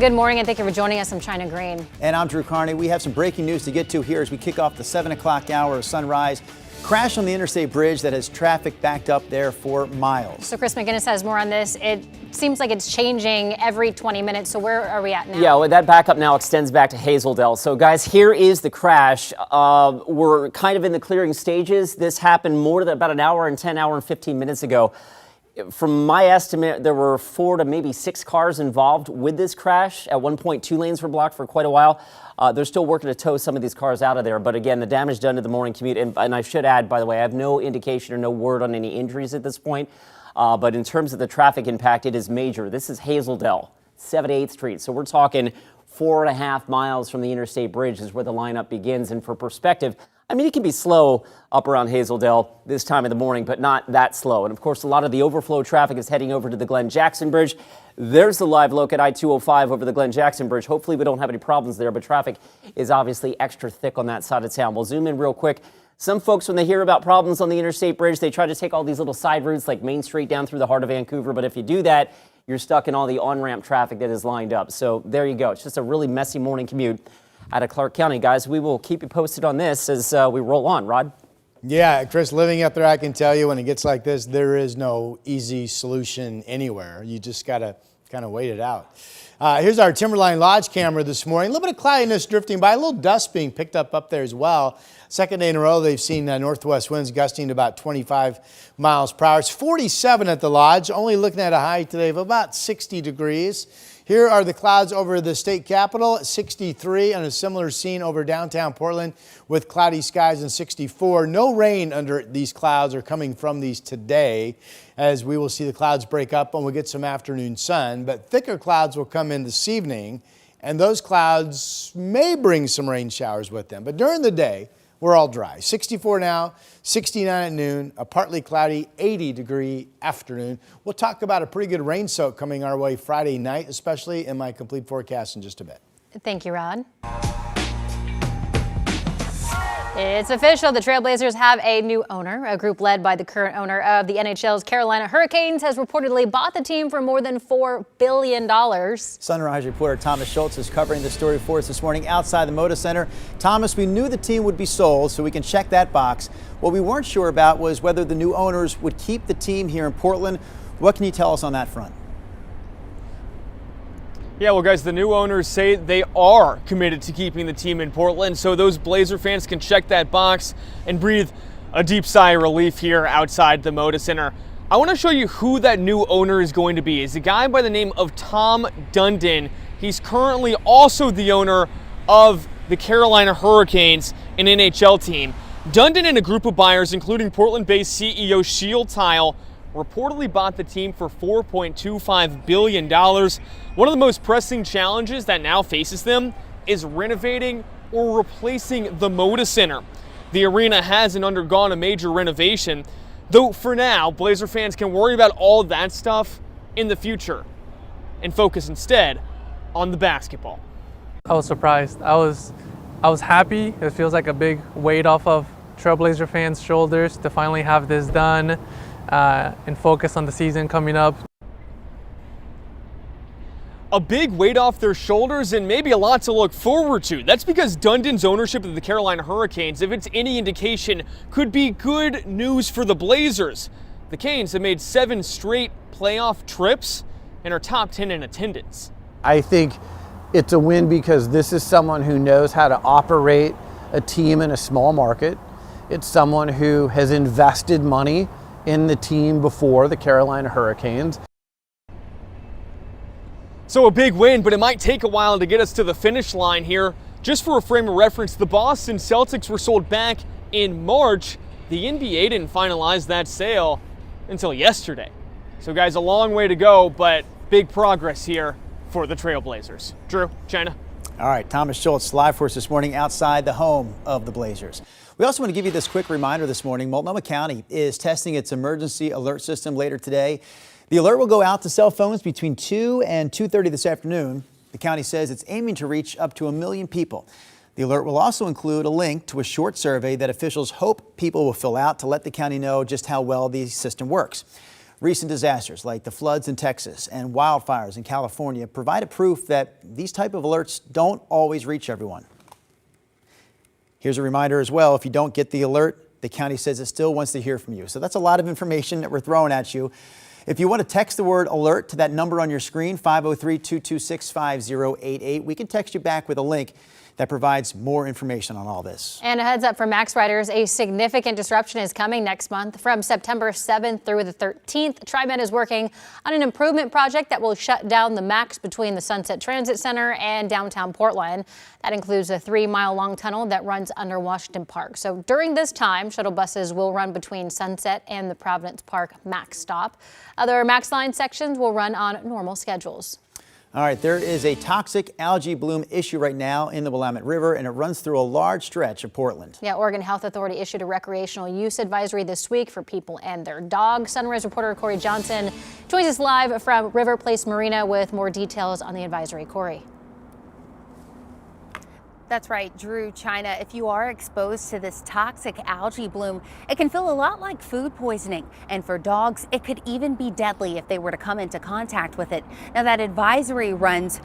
Good morning and thank you for joining us. I'm China Green. And I'm Drew Carney. We have some breaking news to get to here as we kick off the 7 o'clock hour of sunrise. Crash on the interstate bridge that has traffic backed up there for miles. So Chris McGinnis has more on this. It seems like it's changing every 20 minutes. So where are we at now? Yeah, well, that backup now extends back to Hazeldale. So guys, here is the crash. We're kind of in the clearing stages. This happened more than about an hour and 15 minutes ago. From my estimate, there were 4 to maybe 6 cars involved with this crash. At one point, 2 lanes were blocked for quite a while. They're still working to tow some of these cars out of there. But again, the damage done to the morning commute. And I should add, by the way, I have no indication or no word on any injuries at this point. But in terms of the traffic impact, it is major. This is Hazeldale, 78th Street. So we're talking 4.5 miles from the interstate bridge is where the lineup begins. And for perspective, I mean, it can be slow up around Hazeldale this time of the morning, but not that slow. And of course, a lot of the overflow traffic is heading over to the Glenn Jackson Bridge. There's the live look at I-205 over the Glenn Jackson Bridge. Hopefully we don't have any problems there, but traffic is obviously extra thick on that side of town. We'll zoom in real quick. Some folks, when they hear about problems on the interstate bridge, they try to take all these little side routes like Main Street down through the heart of Vancouver. But if you do that, you're stuck in all the on-ramp traffic that is lined up. So there you go. It's just a really messy morning commute out of Clark County. Guys, we will keep you posted on this as we roll on. Rod? Yeah, Chris, living up there, I can tell you when it gets like this, there is no easy solution anywhere. You just got to kind of wait it out. Here's our Timberline Lodge camera this morning. A little bit of cloudiness drifting by, a little dust being picked up there as well. Second day in a row, they've seen northwest winds gusting to about 25 miles per hour. It's 47 at the Lodge, only looking at a high today of about 60 degrees. Here are the clouds over the state capitol at 63, and a similar scene over downtown Portland with cloudy skies and 64. No rain under these clouds or coming from these today, as we will see the clouds break up and we'll get some afternoon sun. But thicker clouds will come in this evening, and those clouds may bring some rain showers with them. But during the day, we're all dry. 64 now, 69 at noon, a partly cloudy 80-degree afternoon. We'll talk about a pretty good rain soak coming our way Friday night, especially in my complete forecast in just a bit. Thank you, Rod. It's official. The Trailblazers have a new owner. A group led by the current owner of the NHL's Carolina Hurricanes has reportedly bought the team for more than $4 billion. Sunrise reporter Thomas Schultz is covering the story for us this morning outside the Moda Center. Thomas, we knew the team would be sold, so we can check that box. What we weren't sure about was whether the new owners would keep the team here in Portland. What can you tell us on that front? Yeah, well, guys, the new owners say they are committed to keeping the team in Portland, so those Blazer fans can check that box and breathe a deep sigh of relief here outside the Moda Center. I want to show you who that new owner is going to be. It's a guy by the name of Tom Dundon. He's currently also the owner of the Carolina Hurricanes, an NHL team. Dundon and a group of buyers, including Portland-based CEO Shield Tile, reportedly bought the team for $4.25 billion. One of the most pressing challenges that now faces them is renovating or replacing the Moda Center. The arena hasn't undergone a major renovation, though for now, Blazer fans can worry about all that stuff in the future and focus instead on the basketball. I was surprised. I was happy. It feels like a big weight off of Trailblazer fans' shoulders to finally have this done and focus on the season coming up. A big weight off their shoulders and maybe a lot to look forward to. That's because Dundon's ownership of the Carolina Hurricanes, if it's any indication, could be good news for the Blazers. The Canes have made 7 straight playoff trips and are top 10 in attendance. I think it's a win because this is someone who knows how to operate a team in a small market. It's someone who has invested money in the team before, the Carolina Hurricanes. So a big win, but it might take a while to get us to the finish line here. Just for a frame of reference, the Boston Celtics were sold back in March. The NBA didn't finalize that sale until yesterday. So guys, a long way to go, but big progress here for the Trailblazers. Drew, China. All right, Thomas Schultz live for us this morning outside the home of the Blazers. We also want to give you this quick reminder this morning. Multnomah County is testing its emergency alert system later today. The alert will go out to cell phones between 2 and 2:30 this afternoon. The county says it's aiming to reach up to 1 million people. The alert will also include a link to a short survey that officials hope people will fill out to let the county know just how well the system works. Recent disasters like the floods in Texas and wildfires in California provided proof that these type of alerts don't always reach everyone. Here's a reminder as well, if you don't get the alert, the county says it still wants to hear from you. So that's a lot of information that we're throwing at you. If you want to text the word alert to that number on your screen, 503-226-5088, we can text you back with a link that provides more information on all this. And a heads up for Max riders, a significant disruption is coming next month from September 7th through the 13th. TriMet is working on an improvement project that will shut down the Max between the Sunset Transit Center and downtown Portland. That includes a 3-mile-long tunnel that runs under Washington Park. So during this time, shuttle buses will run between Sunset and the Providence Park Max stop. Other Max line sections will run on normal schedules. All right, there is a toxic algae bloom issue right now in the Willamette River, and it runs through a large stretch of Portland. Yeah, Oregon Health Authority issued a recreational use advisory this week for people and their dogs. Sunrise reporter Corey Johnson joins us live from River Place Marina with more details on the advisory. Corey. That's right, Drew, China. If you are exposed to this toxic algae bloom, it can feel a lot like food poisoning. And for dogs, it could even be deadly if they were to come into contact with it. Now, that advisory runs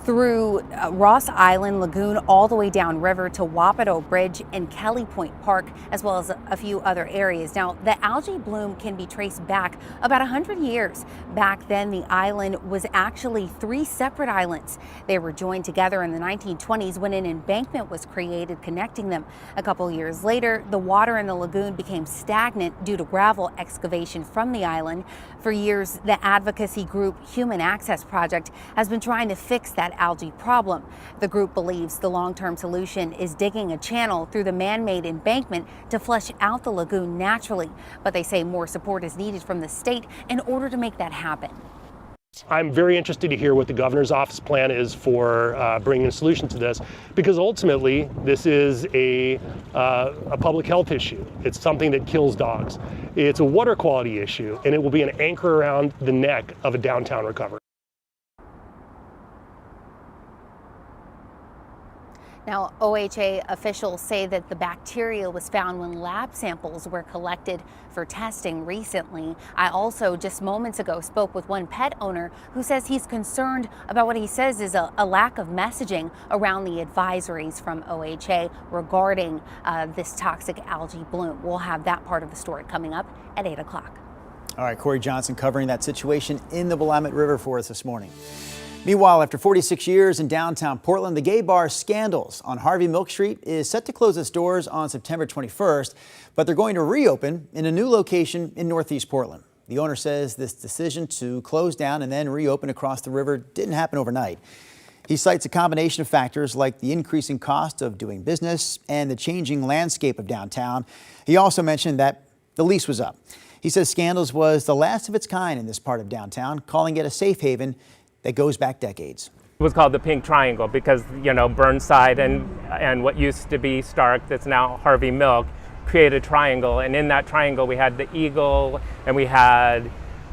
through Ross Island Lagoon all the way down river to Wapato Bridge and Kelly Point Park, as well as a few other areas. Now, the algae bloom can be traced back about 100 years. Back then, the island was actually 3 separate islands. They were joined together in the 1920s when an embankment was created connecting them. A couple years later, the water in the lagoon became stagnant due to gravel excavation from the island. For years, the advocacy group Human Access Project has been trying to fix that algae problem. The group believes the long-term solution is digging a channel through the man-made embankment to flush out the lagoon naturally. But they say more support is needed from the state in order to make that happen. I'm very interested to hear what the governor's office plan is for bringing a solution to this, because ultimately this is a public health issue. It's something that kills dogs. It's a water quality issue, and it will be an anchor around the neck of a downtown recovery. Now, OHA officials say that the bacteria was found when lab samples were collected for testing recently. I also just moments ago spoke with one pet owner who says he's concerned about what he says is a lack of messaging around the advisories from OHA regarding this toxic algae bloom. We'll have that part of the story coming up at 8 o'clock. All right, Corey Johnson covering that situation in the Willamette River for us this morning. Meanwhile, after 46 years in downtown Portland, the gay bar Scandals on Harvey Milk Street is set to close its doors on September 21st, but they're going to reopen in a new location in Northeast Portland. The owner says this decision to close down and then reopen across the river didn't happen overnight. He cites a combination of factors like the increasing cost of doing business and the changing landscape of downtown. He also mentioned that the lease was up. He says Scandals was the last of its kind in this part of downtown, calling it a safe haven that goes back decades. It was called the Pink Triangle because, you know, Burnside and what used to be Stark, that's now Harvey Milk, created a triangle. And in that triangle, we had the Eagle, and we had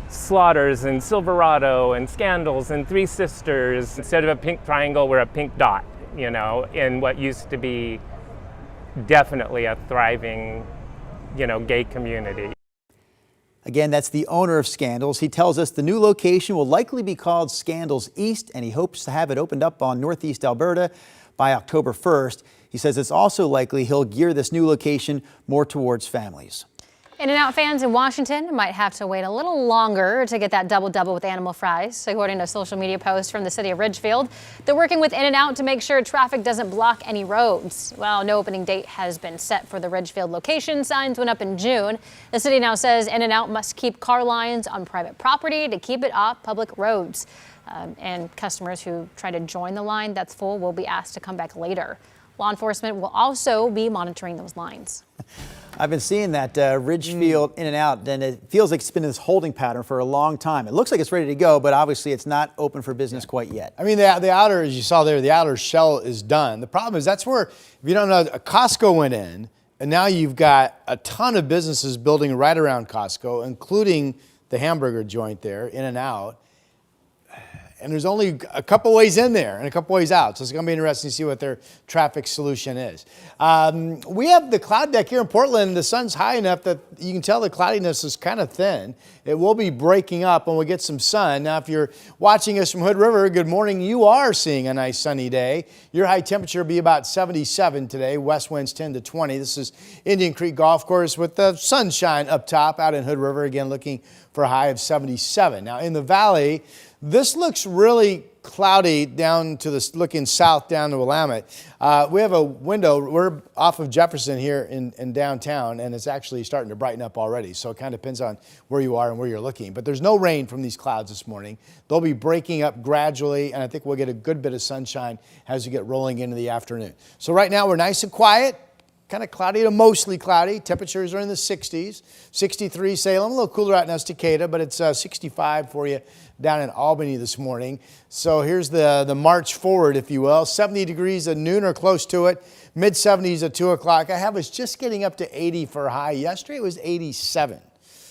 Slaughters and Silverado and Scandals and Three Sisters. Instead of a pink triangle, we're a pink dot, you know, in what used to be definitely a thriving, you know, gay community. Again, that's the owner of Scandals. He tells us the new location will likely be called Scandals East, and he hopes to have it opened up on Northeast Alberta by October 1st. He says it's also likely he'll gear this new location more towards families. In-N-Out fans in Washington might have to wait a little longer to get that double-double with animal fries. According to a social media post from the city of Ridgefield, they're working with In-N-Out to make sure traffic doesn't block any roads. Well, no opening date has been set for the Ridgefield location. Signs went up in June. The city now says In-N-Out must keep car lines on private property to keep it off public roads. And customers who try to join the line that's full will be asked to come back later. Law enforcement will also be monitoring those lines. I've been seeing that Ridgefield In-N-Out, and it feels like it's been in this holding pattern for a long time. It looks like it's ready to go, but obviously it's not open for business quite yet. I mean, the outer, as you saw there, the outer shell is done. The problem is that's where, if you don't know, a Costco went in, and now you've got a ton of businesses building right around Costco, including the hamburger joint there, In-N-Out. And there's only a couple ways in there and a couple ways out. So it's going to be interesting to see what their traffic solution is. We have the cloud deck here in Portland. The sun's high enough that you can tell the cloudiness is kind of thin. It will be breaking up when we get some sun. Now, if you're watching us from Hood River, good morning. You are seeing a nice sunny day. Your high temperature will be about 77 today. West winds 10 to 20. This is Indian Creek Golf Course with the sunshine up top out in Hood River. Again, looking for a high of 77. Now, in the valley, this looks really cloudy down to the, looking south down to Willamette. We have a window. We're off of Jefferson here in downtown, and it's actually starting to brighten up already. So it kind of depends on where you are and where you're looking. But there's no rain from these clouds this morning. They'll be breaking up gradually, and I think we'll get a good bit of sunshine as we get rolling into the afternoon. So right now we're nice and quiet. Kind of cloudy to mostly cloudy. Temperatures are in the 60s. 63 Salem, a little cooler out in Estacada, but it's 65 for you down in Albany this morning. So here's the march forward, if you will. 70 degrees at noon or close to it. Mid 70s at 2 o'clock. I have us just getting up to 80 for a high. Yesterday it was 87.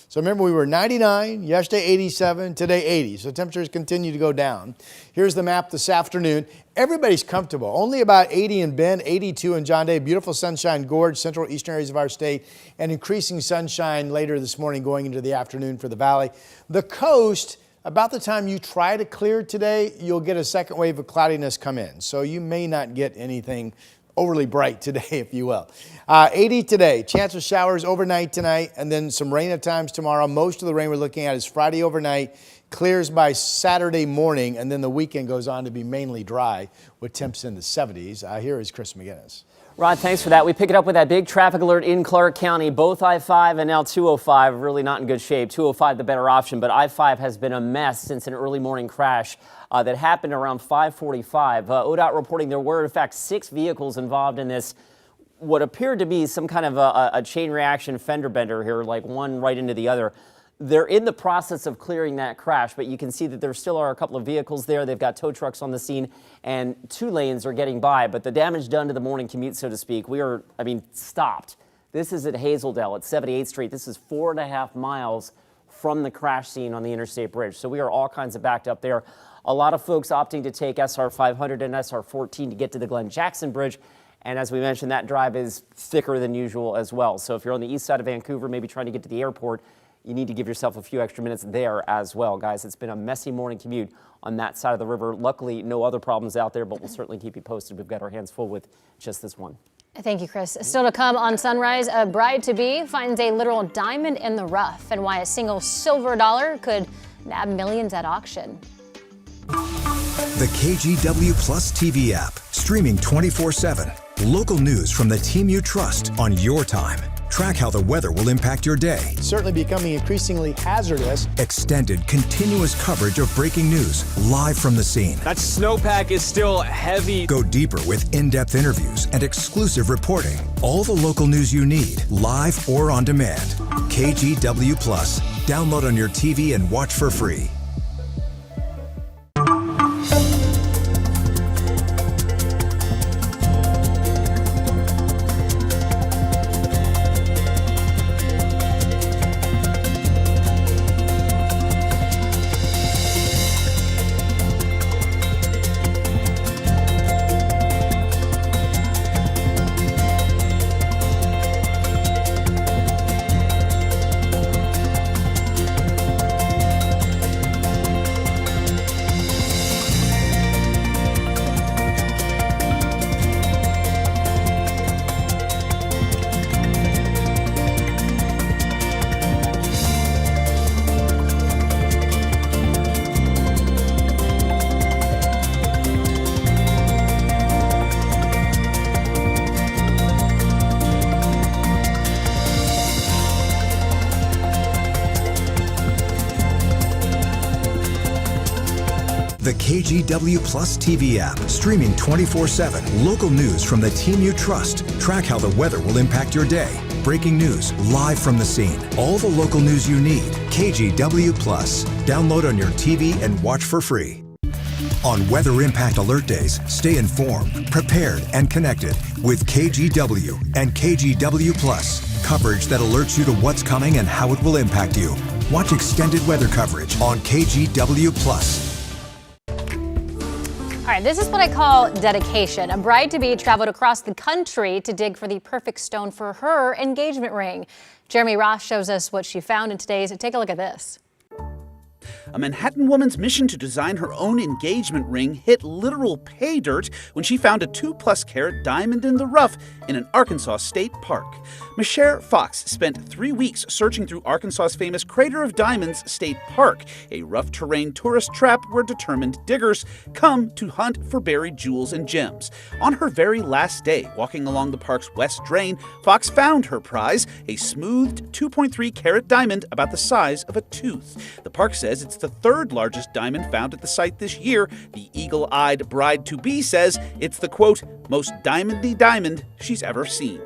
So remember, we were 99, yesterday 87, today 80. So temperatures continue to go down. Here's the map this afternoon. Everybody's comfortable. Only about 80 in Bend, 82 in John Day. Beautiful sunshine gorge, central eastern areas of our state, and increasing sunshine later this morning going into the afternoon for the valley. The coast, about the time you try to clear today, you'll get a second wave of cloudiness come in. So you may not get anything overly bright today, if you will. 80 today, chance of showers overnight tonight, and then some rain at times tomorrow. Most of the rain we're looking at is Friday overnight, clears by Saturday morning, and then the weekend goes on to be mainly dry with temps in the 70s. Here is Chris McGinnis. Rod, thanks for that. We pick it up with that big traffic alert in Clark County. Both I-5 and now 205 really not in good shape. 205 the better option, but I-5 has been a mess since an early morning crash that happened around 5:45. ODOT reporting there were, in fact, 6 vehicles involved in this, what appeared to be some kind of a chain reaction fender bender here, like one right into the other. They're in the process of clearing that crash, but you can see that there still are a couple of vehicles there. They've got tow trucks on the scene, and 2 lanes are getting by. But the damage done to the morning commute, so to speak, we are, stopped. This is at Hazeldale at 78th Street. This is 4.5 miles from the crash scene on the Interstate Bridge. So we are all kinds of backed up there. A lot of folks opting to take SR 500 and SR 14 to get to the Glen Jackson Bridge. And as we mentioned, that drive is thicker than usual as well. So if you're on the east side of Vancouver, maybe trying to get to the airport, you need to give yourself a few extra minutes there as well. Guys, it's been a messy morning commute on that side of the river. Luckily, no other problems out there, but we'll certainly keep you posted. We've got our hands full with just this one. Thank you, Chris. Still to come on Sunrise, a bride-to-be finds a literal diamond in the rough and why a single silver dollar could nab millions at auction. The KGW Plus TV app, streaming 24/7. Local news from the team you trust on your time. Track how the weather will impact your day. Certainly becoming increasingly hazardous. Extended, continuous coverage of breaking news live from the scene. That snowpack is still heavy. Go deeper with in-depth interviews and exclusive reporting. All the local news you need, live or on demand. KGW Plus. Download on your TV and watch for free. The KGW Plus TV app, streaming 24/7. Local news from the team you trust. Track how the weather will impact your day. Breaking news live from the scene. All the local news you need. KGW Plus. Download on your TV and watch for free. On Weather Impact Alert Days, stay informed, prepared, and connected with KGW and KGW Plus. Coverage that alerts you to what's coming and how it will impact you. Watch extended weather coverage on KGW Plus. All right, this is what I call dedication. A bride-to-be traveled across the country to dig for the perfect stone for her engagement ring. Jeremy Ross shows us what she found in today's. Take a look at this. A Manhattan woman's mission to design her own engagement ring hit literal pay dirt when she found a 2+ carat diamond in the rough in an Arkansas state park. Michelle Fox spent 3 weeks searching through Arkansas's famous Crater of Diamonds State Park, a rough terrain tourist trap where determined diggers come to hunt for buried jewels and gems. On her very last day, walking along the park's west drain, Fox found her prize, a smoothed 2.3 carat diamond about the size of a tooth. The park says it's the third largest diamond found at the site this year. The eagle-eyed bride-to-be says it's the, quote, most diamondy diamond she's ever seen.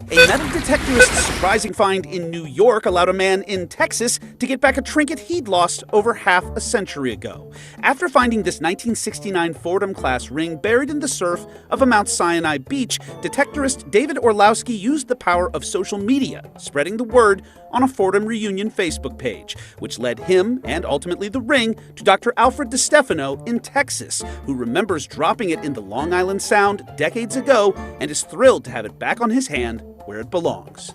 A metal detectorist's surprising find in New York allowed a man in Texas to get back a trinket he'd lost over half a century ago. After finding this 1969 Fordham-class ring buried in the surf of a Mount Sinai beach, detectorist David Orlowski used the power of social media, spreading the word on a Fordham reunion Facebook page, which led him, and ultimately the ring, to Dr. Alfred DeStefano in Texas, who remembers dropping it in the Long Island Sound decades ago and is thrilled to have it back on his hand where it belongs.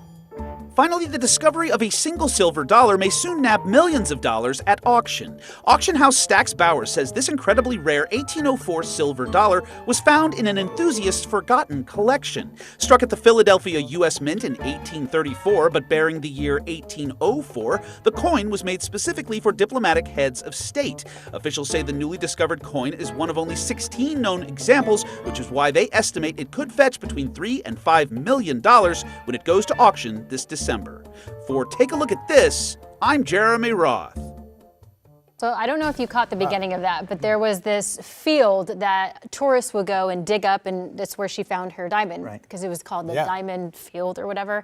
Finally, the discovery of a single silver dollar may soon nab millions of dollars at auction. Auction house Stax Bowers says this incredibly rare 1804 silver dollar was found in an enthusiast's forgotten collection. Struck at the Philadelphia U.S. Mint in 1834, but bearing the year 1804, the coin was made specifically for diplomatic heads of state. Officials say the newly discovered coin is one of only 16 known examples, which is why they estimate it could fetch between $3 and $5 million when it goes to auction this December. For Take a Look at This, I'm Jeremy Roth. So I don't know if you caught the beginning of that, but there was this field that tourists would go and dig up, and that's where she found her diamond, because it was called the Diamond Field or whatever.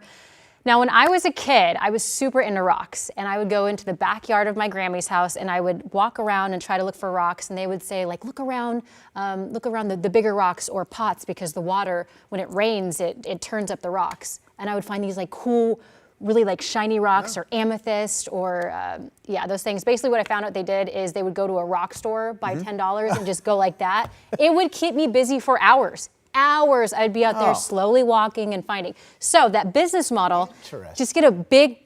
Now, when I was a kid, I was super into rocks, and I would go into the backyard of my Grammy's house, and I would walk around and try to look for rocks, and they would say, like, look around the bigger rocks or pots, because the water, when it rains, it turns up the rocks. And I would find these like cool, really like shiny rocks or amethyst or those things. Basically what I found out they did is they would go to a rock store, buy $10 and just go like that. It would keep me busy for hours. I'd be out there slowly walking and finding. So that business model, just get a big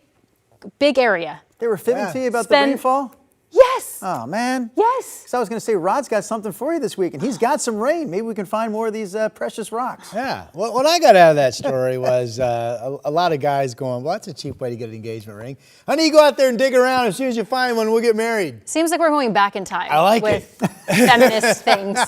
area. They were fibbing to you about the rainfall? Yes. Oh, man. Yes. So I was going to say, Rod's got something for you this week, and he's got some rain. Maybe we can find more of these precious rocks. Yeah. What I got out of that story was a lot of guys going, well, that's a cheap way to get an engagement ring. Honey, you go out there and dig around. As soon as you find one, we'll get married. Seems like we're going back in time. I like with feminist things.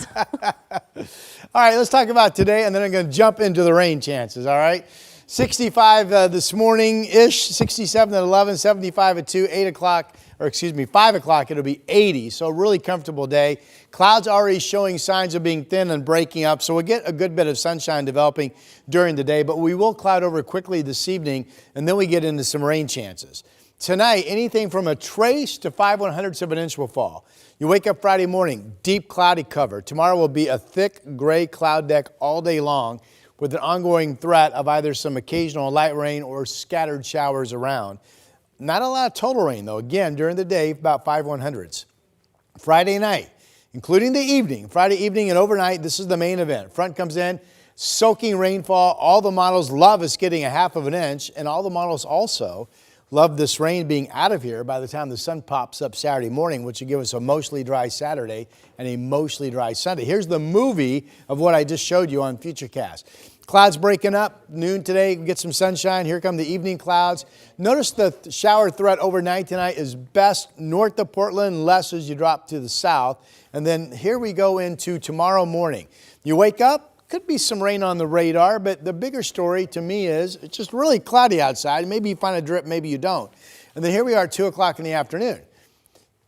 All right, let's talk about today, and then I'm going to jump into the rain chances, all right? 65 this morning-ish, 67 at 11, 75 at 2, 5 o'clock, it'll be 80. So a really comfortable day. Clouds already showing signs of being thin and breaking up. So we'll get a good bit of sunshine developing during the day, but we will cloud over quickly this evening, and then we get into some rain chances. Tonight, anything from a trace to 5/100ths of an inch will fall. You wake up Friday morning, deep cloudy cover. Tomorrow will be a thick gray cloud deck all day long, with an ongoing threat of either some occasional light rain or scattered showers around. Not a lot of total rain, though. Again, during the day, about 5/100ths. Friday night, including the evening, Friday evening and overnight, this is the main event. Front comes in, soaking rainfall. All the models love us getting a 1/2 inch, and all the models also love this rain being out of here by the time the sun pops up Saturday morning, which will give us a mostly dry Saturday and a mostly dry Sunday. Here's the movie of what I just showed you on Futurecast. Clouds breaking up, noon today, get some sunshine. Here come the evening clouds. Notice the shower threat overnight tonight is best north of Portland, less as you drop to the south. And then here we go into tomorrow morning. You wake up, could be some rain on the radar, but the bigger story to me is it's just really cloudy outside. Maybe you find a drip, maybe you don't. And then here we are at 2 o'clock in the afternoon.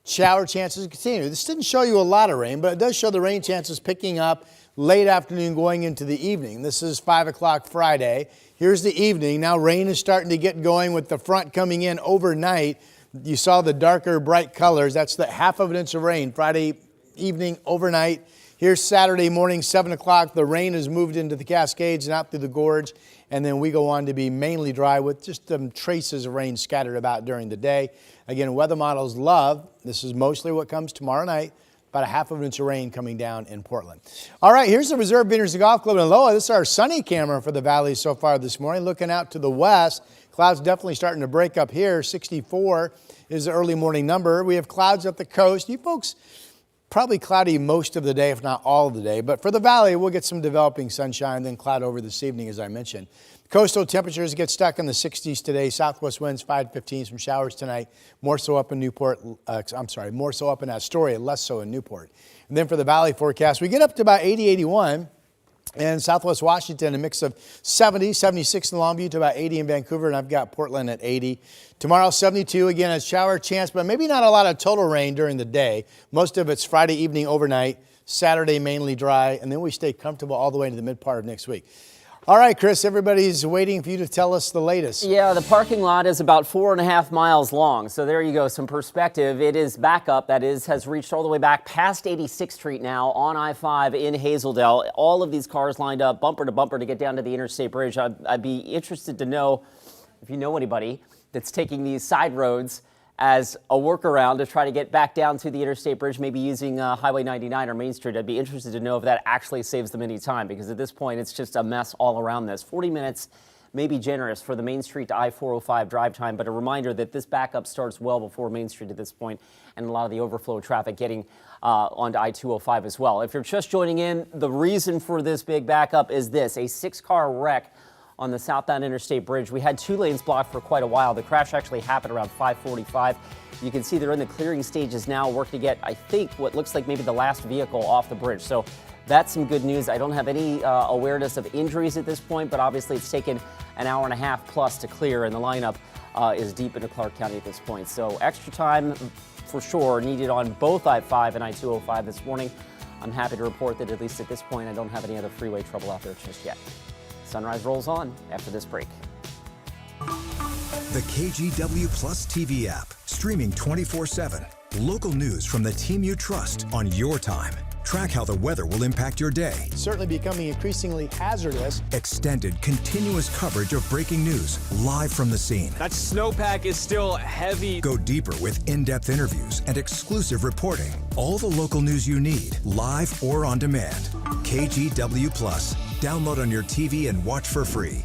Shower chances continue. This didn't show you a lot of rain, but it does show the rain chances picking up late afternoon going into the evening. This is 5 o'clock Friday. Here's the evening. Now rain is starting to get going with the front coming in overnight. You saw the darker bright colors. That's the 1/2 inch of rain Friday evening overnight. Here's Saturday morning, 7 o'clock. The rain has moved into the Cascades and out through the gorge. And then we go on to be mainly dry with just some traces of rain scattered about during the day. Again, weather models love, this is mostly what comes tomorrow night, about a half of an inch of rain coming down in Portland. All right, here's the Reserve Beaners Golf Club in Loa. This is our sunny camera for the valley so far this morning. Looking out to the west, clouds definitely starting to break up here. 64 is the early morning number. We have clouds up the coast. You folks, probably cloudy most of the day, if not all of the day. But for the valley, we'll get some developing sunshine, then cloud over this evening, as I mentioned. Coastal temperatures get stuck in the 60s today. Southwest winds 5 to 15, some showers tonight. More so up in more so up in Astoria, less so in Newport. And then for the valley forecast, we get up to about 80, 81. And Southwest Washington, a mix of 70, 76 in Longview to about 80 in Vancouver, and I've got Portland at 80. Tomorrow, 72, again, a shower chance, but maybe not a lot of total rain during the day. Most of it's Friday evening overnight, Saturday mainly dry, and then we stay comfortable all the way into the mid part of next week. All right, Chris, everybody's waiting for you to tell us the latest. Yeah, the parking lot is about 4.5 miles long. So there you go, some perspective. It is back up, that is, has reached all the way back past 86th Street now on I-5 in Hazeldale. All of these cars lined up bumper to bumper to get down to the Interstate Bridge. I'd be interested to know if you know anybody that's taking these side roads as a workaround to try to get back down to the Interstate Bridge, maybe using Highway 99 or Main Street. I'd be interested to know if that actually saves them any time, because at this point, it's just a mess all around this. 40 minutes may be generous for the Main Street to I-405 drive time, but a reminder that this backup starts well before Main Street at this point, and a lot of the overflow traffic getting onto I-205 as well. If you're just joining in, the reason for this big backup is this: a 6-car wreck on the southbound Interstate Bridge. We had 2 lanes blocked for quite a while. The crash actually happened around 5:45. You can see they're in the clearing stages now, working to get, I think, what looks like maybe the last vehicle off the bridge. So that's some good news. I don't have any awareness of injuries at this point, but obviously it's taken an hour and a half plus to clear, and the lineup is deep into Clark County at this point. So extra time for sure needed on both I-5 and I-205 this morning. I'm happy to report that at least at this point, I don't have any other freeway trouble out there just yet. Sunrise rolls on after this break. The KGW Plus TV app, streaming 24/7. Local news from the team you trust on your time. Track how the weather will impact your day. Certainly becoming increasingly hazardous. Extended, continuous coverage of breaking news live from the scene. That snowpack is still heavy. Go deeper with in-depth interviews and exclusive reporting. All the local news you need, live or on demand. KGW Plus. Download on your TV and watch for free.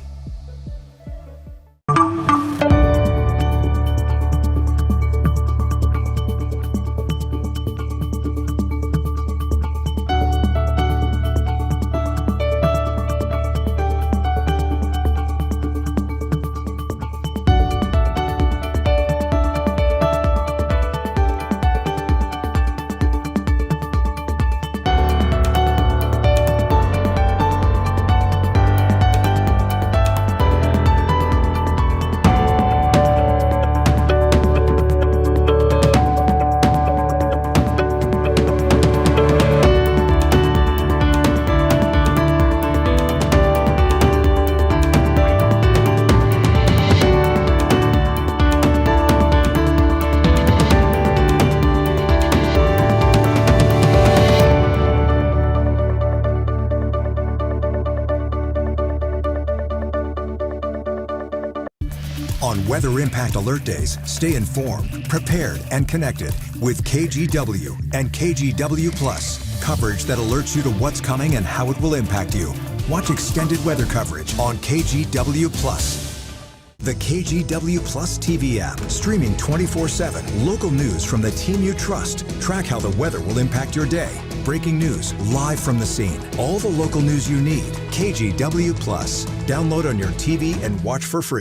On Weather Impact Alert Days, stay informed, prepared, and connected with KGW and KGW Plus. Coverage that alerts you to what's coming and how it will impact you. Watch extended weather coverage on KGW Plus. The KGW Plus TV app, streaming 24/7. Local news from the team you trust. Track how the weather will impact your day. Breaking news live from the scene. All the local news you need. KGW Plus. Download on your TV and watch for free.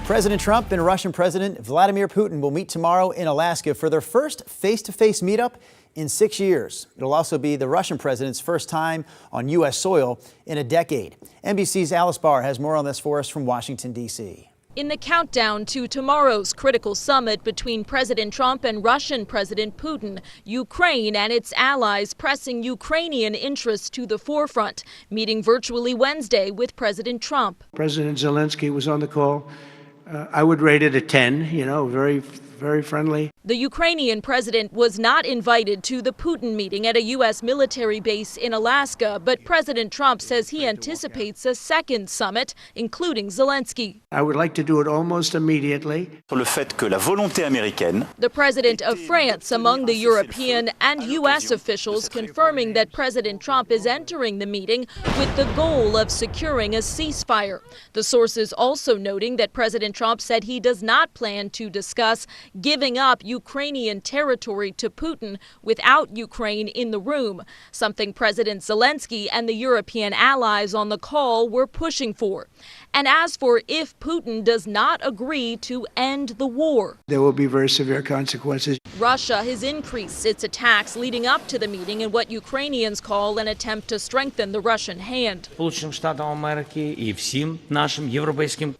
President Trump and Russian President Vladimir Putin will meet tomorrow in Alaska for their first face-to-face meetup in 6 years. It'll also be the Russian president's first time on U.S. soil in a decade. NBC's Alice Barr has more on this for us from Washington, D.C. In the countdown to tomorrow's critical summit between President Trump and Russian President Putin, Ukraine and its allies pressing Ukrainian interests to the forefront, meeting virtually Wednesday with President Trump. President Zelensky was on the call. I would rate it a 10, very very friendly. The Ukrainian president was not invited to the Putin meeting at a U.S. military base in Alaska, but President Trump says he anticipates a second summit, including Zelensky. I would like to do it almost immediately. The president of France among the European and U.S. officials confirming that President Trump is entering the meeting with the goal of securing a ceasefire. The sources also noting that President Trump said he does not plan to discuss giving up Ukrainian territory to Putin without Ukraine in the room, something President Zelensky and the European allies on the call were pushing for. And as for if Putin does not agree to end the war, there will be very severe consequences. Russia has increased its attacks leading up to the meeting in what Ukrainians call an attempt to strengthen the Russian hand.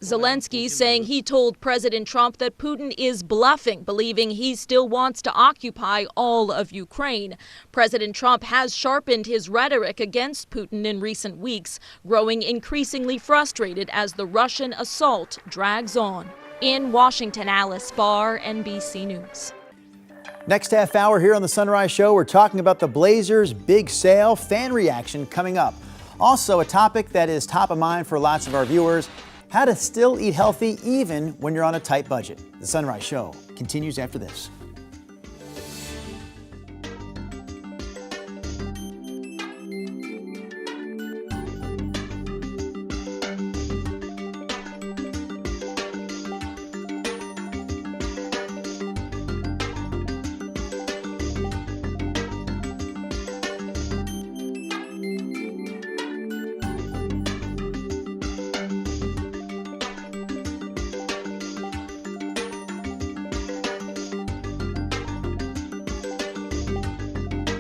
Zelensky saying he told President Trump that Putin is bluffing, believing he still wants to occupy all of Ukraine. President Trump has sharpened his rhetoric against Putin in recent weeks, growing increasingly frustrated as the Russian assault drags on. In Washington, Alice Barr, NBC News. Next half hour here on the Sunrise Show, we're talking about the Blazers' big sale, fan reaction coming up. Also, a topic that is top of mind for lots of our viewers, how to still eat healthy even when you're on a tight budget. The Sunrise Show continues after this.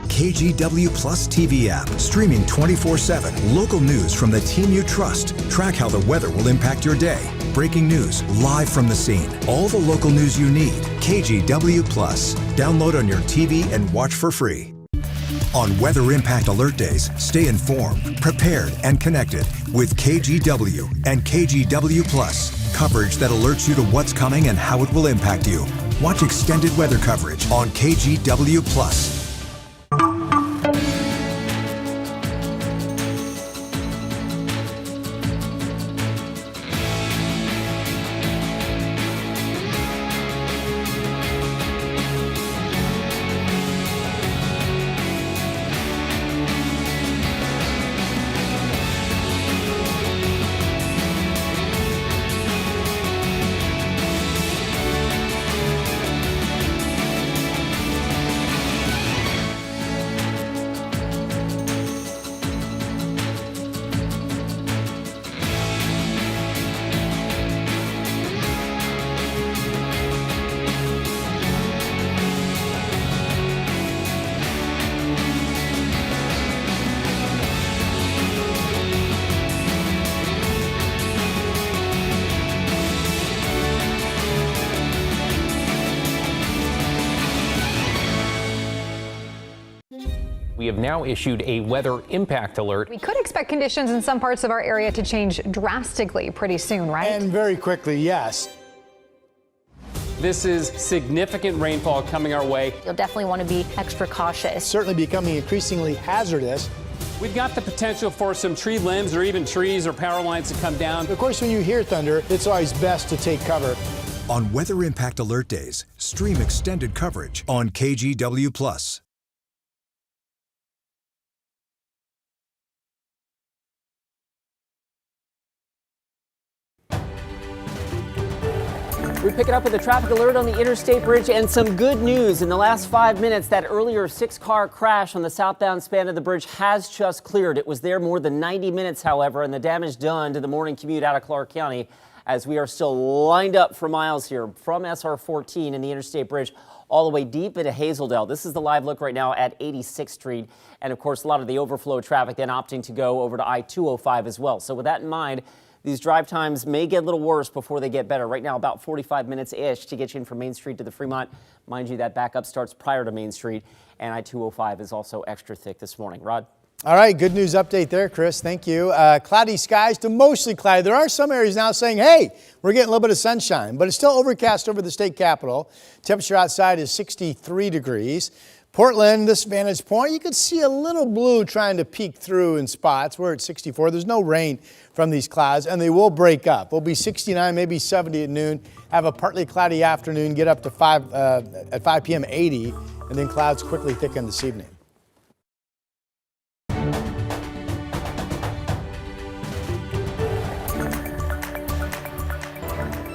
KGW Plus TV app, streaming 24/7. Local news from the team you trust. Track how the weather will impact your day. Breaking news live from the scene. All the local news you need. KGW Plus. Download on your TV and watch for free. On Weather Impact Alert Days, stay informed, prepared, and connected with KGW and KGW Plus. Coverage that alerts you to what's coming and how it will impact you. Watch extended weather coverage on KGW Plus. We have now issued a weather impact alert. We could expect conditions in some parts of our area to change drastically pretty soon, right? And very quickly, yes. This is significant rainfall coming our way. You'll definitely want to be extra cautious. Certainly becoming increasingly hazardous. We've got the potential for some tree limbs or even trees or power lines to come down. Of course, when you hear thunder, it's always best to take cover. On Weather Impact Alert Days, stream extended coverage on KGW Plus. We pick it up with a traffic alert on the Interstate Bridge and some good news. In the last 5 minutes, that earlier 6-car crash on the southbound span of the bridge has just cleared. It was there more than 90 minutes, however, and the damage done to the morning commute out of Clark County, as we are still lined up for miles here from SR 14 and the Interstate Bridge all the way deep into Hazeldale. This is the live look right now at 86th Street. And of course, a lot of the overflow traffic then opting to go over to I-205 as well. So with that in mind, these drive times may get a little worse before they get better. Right now, about 45 minutes-ish to get you in from Main Street to the Fremont. Mind you, that backup starts prior to Main Street, and I-205 is also extra thick this morning. Rod? All right, good news update there, Chris. Thank you. Cloudy skies to mostly cloudy. There are some areas now saying, hey, we're getting a little bit of sunshine, but it's still overcast over the state capitol. Temperature outside is 63 degrees. Portland, this vantage point, you can see a little blue trying to peek through in spots. We're at 64. There's no rain from these clouds, and they will break up. We'll be 69, maybe 70 at noon. Have a partly cloudy afternoon, get up to 5 p.m. 80, and then clouds quickly thicken this evening.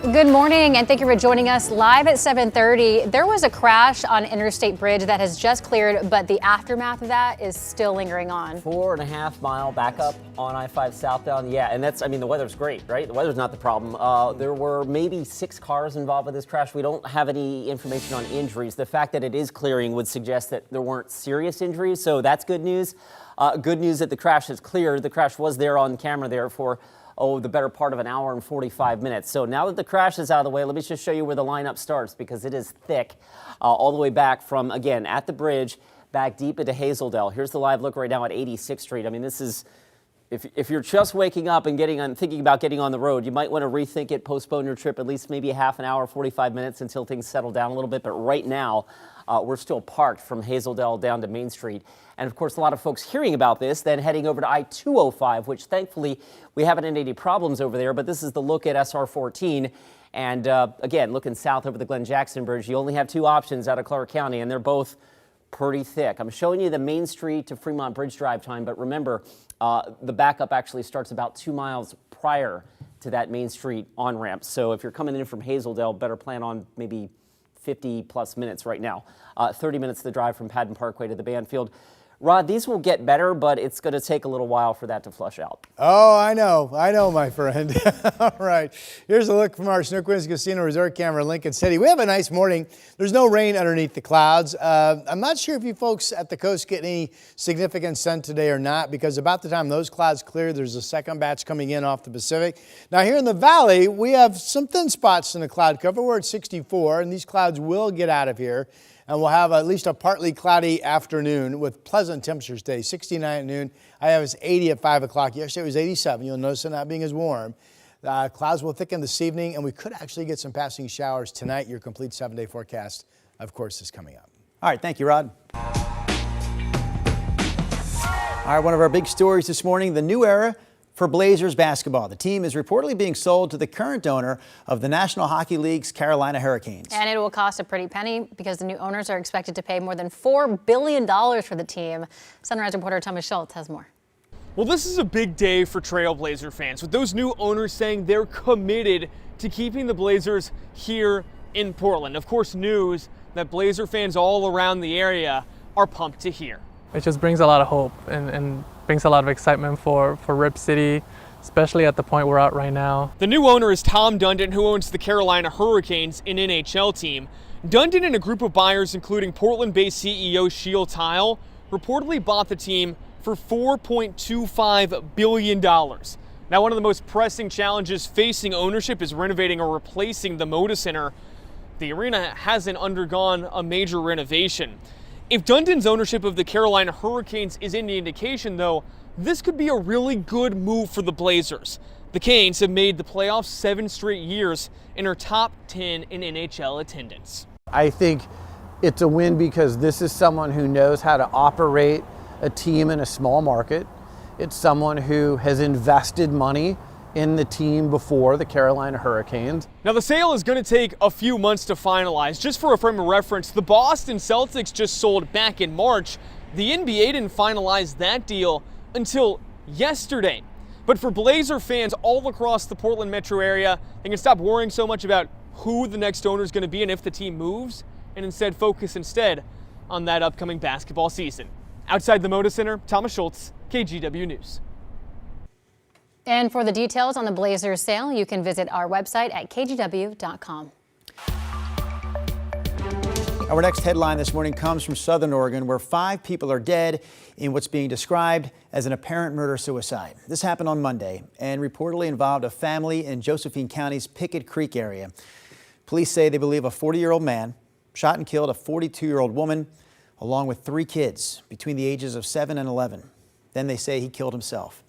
Good morning, and thank you for joining us live at 7:30. There was a crash on Interstate Bridge that has just cleared, but the aftermath of that is still lingering on. 4.5 mile backup on I-5 southbound. Yeah, and that's, I mean, the weather's great, right? The weather's not the problem. There were maybe 6 cars involved with this crash. We don't have any information on injuries. The fact that it is clearing would suggest that there weren't serious injuries, so that's good news. Good news that the crash has cleared. The crash was there on camera there for the better part of an hour and 45 minutes. So now that the crash is out of the way, let me just show you where the lineup starts, because it is thick all the way back from, again, at the bridge, back deep into Hazeldale. Here's the live look right now at 86th Street. I mean, this is, if you're just waking up and thinking about getting on the road, you might want to rethink it, postpone your trip at least maybe a half an hour, 45 minutes until things settle down a little bit. But right now, we're still parked from Hazeldale down to Main Street. And of course, a lot of folks hearing about this, then heading over to I-205, which thankfully we haven't had any problems over there. But this is the look at SR 14. And again, looking south over the Glen Jackson Bridge, you only have 2 options out of Clark County, and they're both pretty thick. I'm showing you the Main Street to Fremont Bridge drive time, but remember, the backup actually starts about 2 miles prior to that Main Street on-ramp. So if you're coming in from Hazeldale, better plan on maybe 50 plus minutes right now. 30 minutes the drive from Padden Parkway to the Banfield. Rod, these will get better, but it's going to take a little while for that to flush out. Oh, I know, my friend. All right, here's a look from our Snoqualmie Casino Resort camera in Lincoln City. We have a nice morning. There's no rain underneath the clouds. I'm not sure if you folks at the coast get any significant sun today or not, because about the time those clouds clear, there's a second batch coming in off the Pacific. Now here in the valley, we have some thin spots in the cloud cover. We're at 64, and these clouds will get out of here. And we'll have at least a partly cloudy afternoon with pleasant temperatures today. 69 at noon. I have 80 at 5 o'clock. Yesterday it was 87. You'll notice it not being as warm. Clouds will thicken this evening, and we could actually get some passing showers tonight. Your complete 7-day forecast, of course, is coming up. All right, thank you, Rod. All right, one of our big stories this morning, the new era for Blazers basketball. The team is reportedly being sold to the current owner of the National Hockey League's Carolina Hurricanes. And it will cost a pretty penny, because the new owners are expected to pay more than $4 billion for the team. Sunrise reporter Thomas Schultz has more. Well, this is a big day for Trailblazer fans, with those new owners saying they're committed to keeping the Blazers here in Portland. Of course, news that Blazer fans all around the area are pumped to hear. It just brings a lot of hope and brings a lot of excitement for Rip City, especially at the point we're at right now. The new owner is Tom Dundon, who owns the Carolina Hurricanes, an NHL team. Dundon and a group of buyers, including Portland-based CEO Sheil Tile, reportedly bought the team for $4.25 billion. Now, one of the most pressing challenges facing ownership is renovating or replacing the Moda Center. The arena hasn't undergone a major renovation. If Dundon's ownership of the Carolina Hurricanes is any indication, though, this could be a really good move for the Blazers. The Canes have made the playoffs 7 straight years and are top 10 in NHL attendance. I think it's a win because this is someone who knows how to operate a team in a small market. It's someone who has invested money in the team before, the Carolina Hurricanes. Now, the sale is going to take a few months to finalize. Just for a frame of reference, the Boston Celtics just sold back in March. The NBA didn't finalize that deal until yesterday. But for Blazer fans all across the Portland metro area, they can stop worrying so much about who the next owner is going to be and if the team moves, and instead focus on that upcoming basketball season. Outside the Moda Center, Thomas Schultz, KGW News. And for the details on the Blazers sale, you can visit our website at kgw.com. Our next headline this morning comes from Southern Oregon, where 5 people are dead in what's being described as an apparent murder-suicide. This happened on Monday and reportedly involved a family in Josephine County's Pickett Creek area. Police say they believe a 40-year-old man shot and killed a 42-year-old woman, along with 3 kids between the ages of 7 and 11. Then they say he killed himself.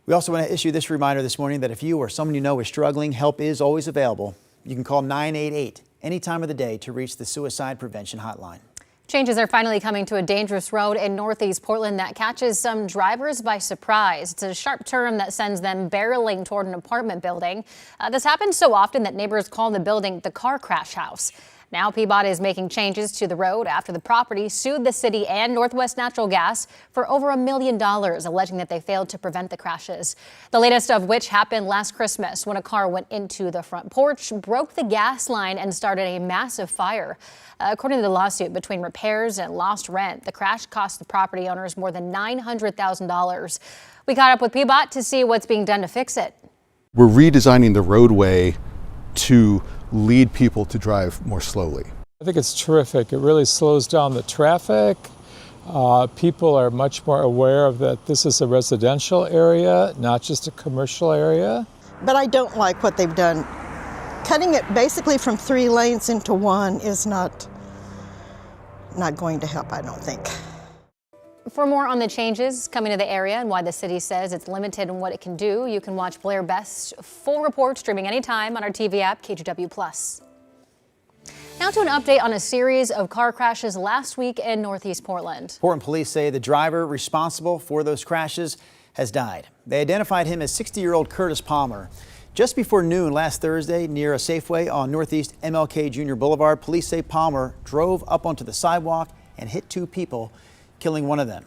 We also want to issue this reminder this morning that if you or someone you know is struggling, help is always available. You can call 988 any time of the day to reach the suicide prevention hotline. Changes are finally coming to a dangerous road in northeast Portland that catches some drivers by surprise. It's a sharp turn that sends them barreling toward an apartment building. This happens so often that neighbors call the building the car crash house. Now PBOT is making changes to the road after the property sued the city and Northwest Natural Gas for over $1 million, alleging that they failed to prevent the crashes. The latest of which happened last Christmas when a car went into the front porch, broke the gas line, and started a massive fire. According to the lawsuit, between repairs and lost rent, the crash cost the property owners more than $900,000. We caught up with PBOT to see what's being done to fix it. We're redesigning the roadway to lead people to drive more slowly. I think it's terrific. It really slows down the traffic. People are much more aware of that this is a residential area, not just a commercial area. But I don't like what they've done. Cutting it basically from 3 lanes into 1 is not going to help, I don't think. For more on the changes coming to the area and why the city says it's limited in what it can do, you can watch Blair Best's full report streaming anytime on our TV app, KGW+. Now to an update on a series of car crashes last week in northeast Portland. Portland police say the driver responsible for those crashes has died. They identified him as 60-year-old Curtis Palmer. Just before noon last Thursday, near a Safeway on Northeast MLK Jr. Boulevard, police say Palmer drove up onto the sidewalk and hit 2 people, killing one of them.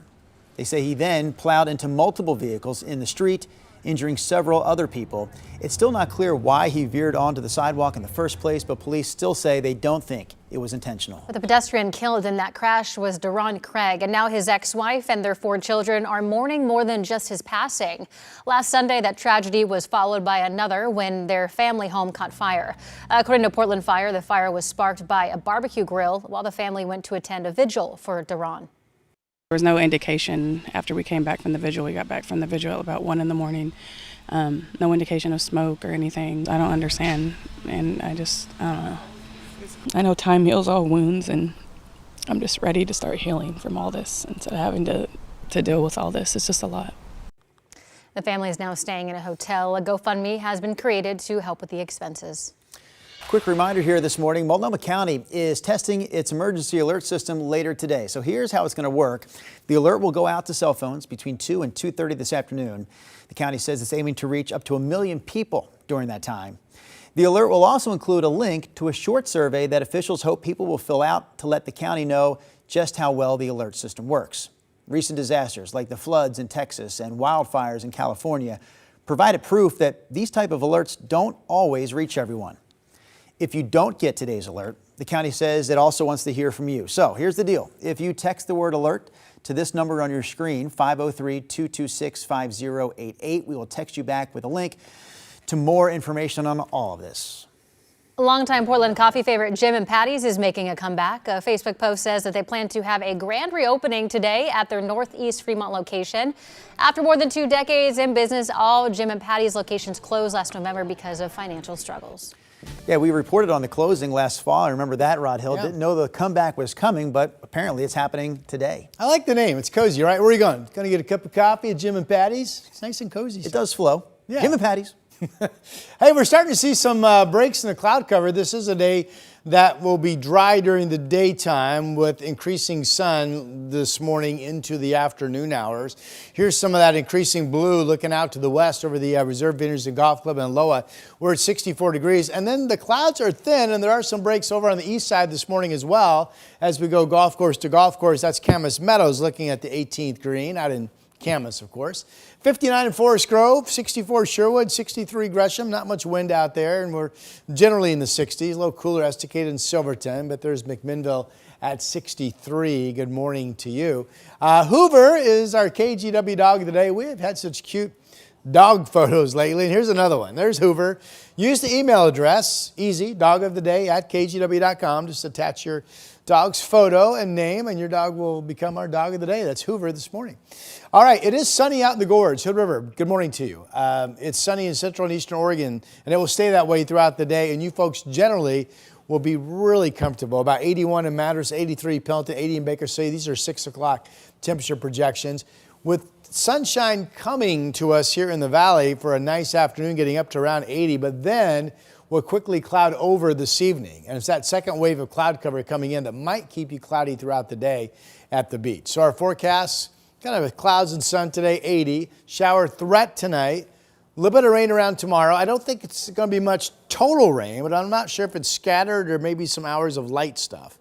They say he then plowed into multiple vehicles in the street, injuring several other people. It's still not clear why he veered onto the sidewalk in the first place, but police still say they don't think it was intentional. But the pedestrian killed in that crash was Deron Craig, and now his ex-wife and their 4 children are mourning more than just his passing. Last Sunday, that tragedy was followed by another when their family home caught fire. According to Portland Fire, the fire was sparked by a barbecue grill while the family went to attend a vigil for Deron. There was no indication after we came back from the vigil. We got back from the vigil at about 1 in the morning. No indication of smoke or anything. I don't understand, and I don't know. I know time heals all wounds, and I'm just ready to start healing from all this instead of having to deal with all this. It's just a lot. The family is now staying in a hotel. A GoFundMe has been created to help with the expenses. Quick reminder here this morning, Multnomah County is testing its emergency alert system later today. So here's how it's going to work. The alert will go out to cell phones between 2 and 2:30 this afternoon. The county says it's aiming to reach up to 1 million people during that time. The alert will also include a link to a short survey that officials hope people will fill out to let the county know just how well the alert system works. Recent disasters like the floods in Texas and wildfires in California provided proof that these type of alerts don't always reach everyone. If you don't get today's alert, the county says it also wants to hear from you. So here's the deal. If you text the word alert to this number on your screen, 503-226-5088, we will text you back with a link to more information on all of this. Longtime Portland coffee favorite Jim and Patty's is making a comeback. A Facebook post says that they plan to have a grand reopening today at their Northeast Fremont location. After more than 2 decades in business, all Jim and Patty's locations closed last November because of financial struggles. Yeah, we reported on the closing last fall. I remember that, Rod Hill. Yeah. Didn't know the comeback was coming, but apparently it's happening today. I like the name. It's cozy, right? Where are you going? Going to get a cup of coffee at Jim and Patty's? It's nice and cozy. It does flow. Yeah. Jim and Patty's. Hey, we're starting to see some breaks in the cloud cover. This is a day that will be dry during the daytime with increasing sun this morning into the afternoon hours. Here's some of that increasing blue looking out to the west over the Reserve Vineyards and Golf Club in Loa. We're at 64 degrees. And then the clouds are thin, and there are some breaks over on the east side this morning as well as we go golf course to golf course. That's Camas Meadows looking at the 18th green out in Camas, of course. 59 in Forest Grove, 64 Sherwood, 63 Gresham. Not much wind out there, and we're generally in the 60s. A little cooler esticated in Silverton, but there's McMinnville at 63. Good morning to you. Hoover is our KGW dog of the day. We have had such cute dog photos lately, and here's another one. There's Hoover. Use the email address, easy, dogoftheday@kgw.com. Just attach your dog's photo and name, and your dog will become our dog of the day. That's Hoover this morning. All right, it is sunny out in the gorge. Hood River, good morning to you. It's sunny in central and eastern Oregon, and it will stay that way throughout the day, and you folks generally will be really comfortable. About 81 in Madras, 83 Pelton, 80 in Baker City. These are 6 o'clock temperature projections with sunshine coming to us here in the valley for a nice afternoon, getting up to around 80, but then will quickly cloud over this evening. And it's that second wave of cloud cover coming in that might keep you cloudy throughout the day at the beach. So our forecast, kind of clouds and sun today, 80. Shower threat tonight. A little bit of rain around tomorrow. I don't think it's going to be much total rain, but I'm not sure if it's scattered or maybe some hours of light stuff.